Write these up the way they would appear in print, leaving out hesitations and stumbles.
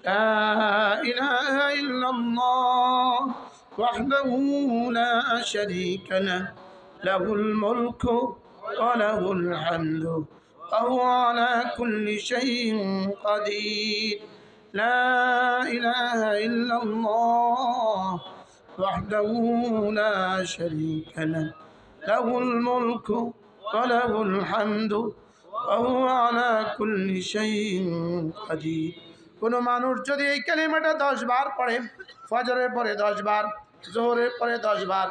لا إله إلا الله وحده لا شريك له له الملك وله الحمد وهو على كل شيء قدير لا إله إلا الله وحده لا شريك له له الملك وله الحمد وهو على كل شيء قدير কোনো মানুষ যদি এই কালিমাটা 10 বার পড়ে, ফজরের পরে 10 বার, জোহরের পরে 10 বার,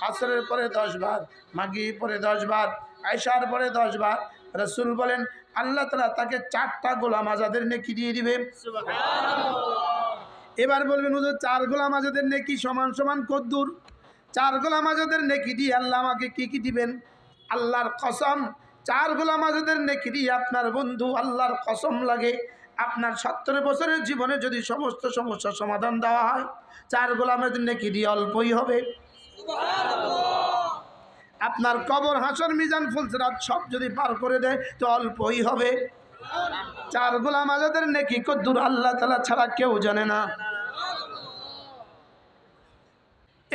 আসরের পরে 10 বার, মাগরিবের পরে 10 বার, আয়েশার পরে 10 বার, রাসূল বলেন আল্লাহ তাআলা তাকে 4টা গোলাম আজাদের নেকি দিয়ে দিবে। সুবহানাল্লাহ। এবার বলবেন হুজুর 4 গোলাম আজাদের নেকি সমান সমান কদ্দুর? 4 গোলাম আজাদের নেকি দিয়ে আল্লাহ আমাকে কি কি দিবেন? আল্লাহর কসম, 4 গোলাম আজাদের নেকি দিয়ে আপনার বন্ধু আল্লাহর কসম লাগে আপনার 70 বছরের জীবনে যদি সমস্ত সমস্যার সমাধান দেওয়া হয় 4 গোলামের নেকি দিয়ে অল্পই হবে। সুবহানাল্লাহ। আপনার কবর, হাসর, মিজান, ফুলসিরাত সব যদি পার করে দেয় তো অল্পই হবে। 4 গোলাম আজাদের নেকি কদ্দুর আল্লাহ তাআলা ছাড়া কেউ জানে না।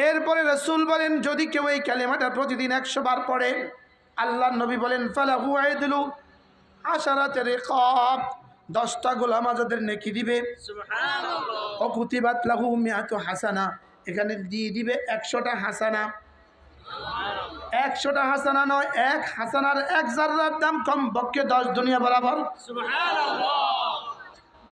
এরপরে রাসূল বলেন যদি কেউ এই কালিমাটা প্রতিদিন 100 বার পড়ে, আল্লাহর নবী বলেন ফালাহু আইদলু আশারাতে রিকাব, 10টা গোলাম আজাদের নেকি দিবে। সুবহানাল্লাহ। ও কুতিবাত লাহু মিআতু হাসানা, এখানে দিয়ে দিবে 100টা হাসানা। 100টা হাসানা নয়, এক হাসানার 1 জাররার দাম কমপক্ষে 10 দুনিয়া বরাবর। সুবহানাল্লাহ।